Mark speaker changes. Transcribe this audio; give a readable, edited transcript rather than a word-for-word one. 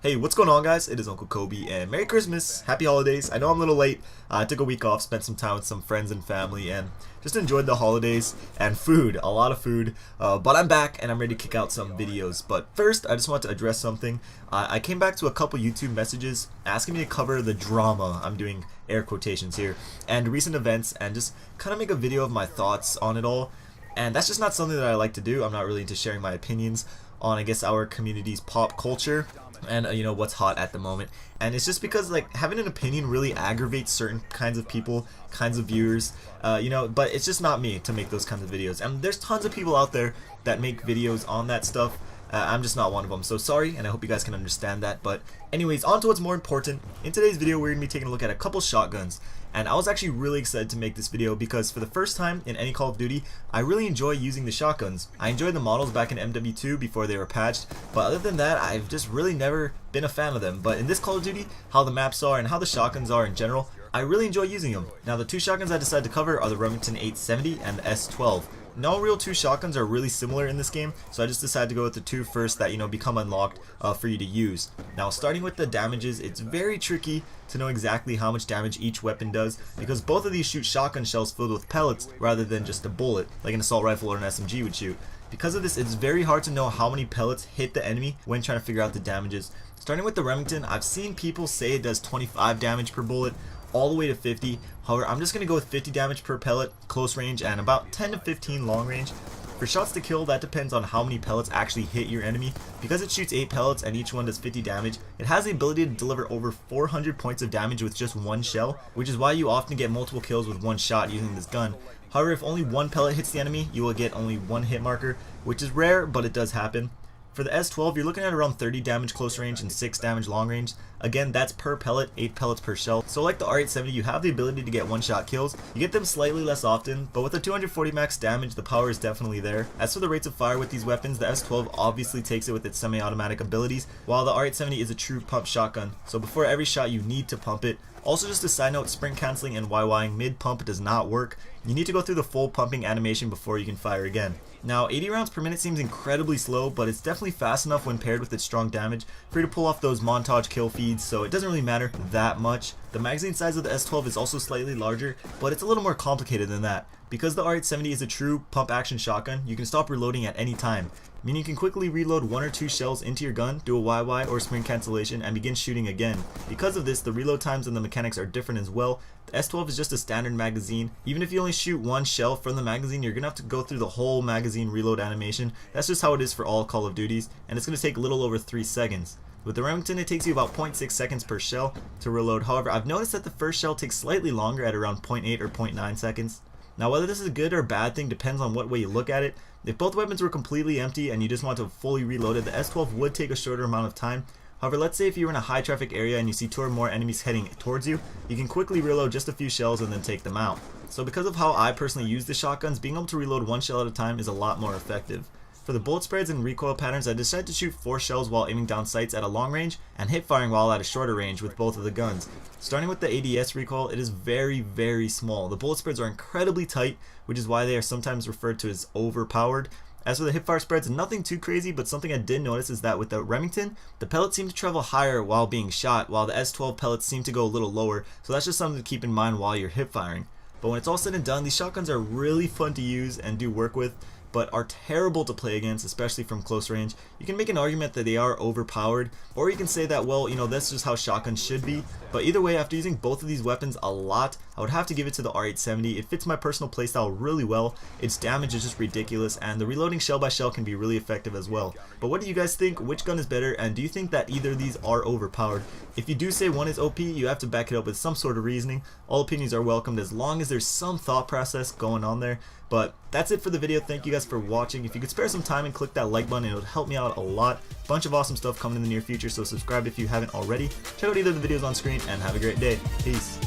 Speaker 1: Hey, what's going on, guys? It is Uncle Kobe, and Merry Christmas, Happy Holidays. I know I'm a little late. I took a week off, spent some time with some friends and family, and just enjoyed the holidays and food, a lot of food. But I'm back, and I'm ready to kick out some videos. But first, I just want to address something. I came back to a couple YouTube messages asking me to cover the drama, I'm doing air quotations here, and recent events, and just kind of make a video of my thoughts on it all. And that's just not something that I like to do. I'm not really into sharing my opinions on, I guess, our community's pop culture and you know, what's hot at the moment. And it's just because, like, having an opinion really aggravates certain kinds of people, kinds of viewers, you know, but it's just not me to make those kinds of videos. And there's tons of people out there that make videos on that stuff. I'm just not one of them, so sorry, and I hope you guys can understand that. But anyways, on to what's more important. In today's video, we're going to be taking a look at a couple shotguns. And I was actually really excited to make this video because for the first time in any Call of Duty, I really enjoy using the shotguns. I enjoyed the models back in MW2 before they were patched, but other than that, I've just really never been a fan of them. But in this Call of Duty, how the maps are and how the shotguns are in general, I really enjoy using them. Now, the two shotguns I decided to cover are the Remington R870 and the S12. No real two shotguns are really similar in this game, so I just decided to go with the two first that, you know, become unlocked for you to use. Now, starting with the damages, it's very tricky to know exactly how much damage each weapon does because both of these shoot shotgun shells filled with pellets rather than just a bullet like an assault rifle or an SMG would shoot. Because of this, it's very hard to know how many pellets hit the enemy when trying to figure out the damages. Starting with the Remington, I've seen people say it does 25 damage per bullet, all the way to 50. However, I'm just going to go with 50 damage per pellet, close range, and about 10 to 15 long range. For shots to kill, that depends on how many pellets actually hit your enemy. Because it shoots 8 pellets and each one does 50 damage, it has the ability to deliver over 400 points of damage with just one shell, which is why you often get multiple kills with one shot using this gun. However, if only one pellet hits the enemy, you will get only one hit marker, which is rare, but it does happen. For the S12, you're looking at around 30 damage close range and 6 damage long range. Again, that's per pellet, 8 pellets per shell. So like the R870, you have the ability to get one-shot kills. You get them slightly less often, but with the 240 max damage, the power is definitely there. As for the rates of fire with these weapons, the S12 obviously takes it with its semi-automatic abilities, while the R870 is a true pump shotgun. So before every shot, you need to pump it. Also, just a side note, sprint canceling and YYing mid-pump does not work. You need to go through the full pumping animation before you can fire again. Now, 80 rounds per minute seems incredibly slow, but it's definitely fast enough when paired with its strong damage for you to pull off those montage kill feeds, so it doesn't really matter that much. The magazine size of the S12 is also slightly larger, but it's a little more complicated than that. Because the R870 is a true pump action shotgun, you can stop reloading at any time, meaning you can quickly reload 1 or 2 shells into your gun, do a YY or sprint cancellation, and begin shooting again. Because of this, the reload times and the mechanics are different as well. The S12 is just a standard magazine. Even if you only shoot 1 shell from the magazine, you're gonna have to go through the whole magazine reload animation. That's just how it is for all Call of Duties, and it's gonna take a little over 3 seconds. With the Remington, it takes you about 0.6 seconds per shell to reload. However, I've noticed that the first shell takes slightly longer at around 0.8 or 0.9 seconds. Now, whether this is a good or bad thing depends on what way you look at it. If both weapons were completely empty and you just want to fully reload it, the S12 would take a shorter amount of time. However, let's say if you're in a high traffic area and you see 2 or more enemies heading towards you, you can quickly reload just a few shells and then take them out. So because of how I personally use the shotguns, being able to reload 1 shell at a time is a lot more effective. For the bullet spreads and recoil patterns, I decided to shoot 4 shells while aiming down sights at a long range and hip firing while at a shorter range with both of the guns. Starting with the ADS recoil, it is very, very small. The bullet spreads are incredibly tight, which is why they are sometimes referred to as overpowered. As for the hipfire spreads, nothing too crazy, but something I did notice is that with the Remington, the pellets seem to travel higher while being shot, while the S12 pellets seem to go a little lower, so that's just something to keep in mind while you're hip firing. But when it's all said and done, these shotguns are really fun to use and do work with, but are terrible to play against, especially from close range. You can make an argument that they are overpowered, or you can say that, well, you know, that's just how shotguns should be. But either way, after using both of these weapons a lot, I would have to give it to the R870. It fits my personal playstyle really well, its damage is just ridiculous, and the reloading shell by shell can be really effective as well. But what do you guys think? Which gun is better, and do you think that either of these are overpowered? If you do say one is OP, you have to back it up with some sort of reasoning. All opinions are welcomed as long as there's some thought process going on there. But that's it for the video. Thank you guys for watching. If you could spare some time and click that like button, it would help me out a lot. Bunch of awesome stuff coming in the near future, so subscribe if you haven't already. Check out either of the videos on screen and have a great day. Peace.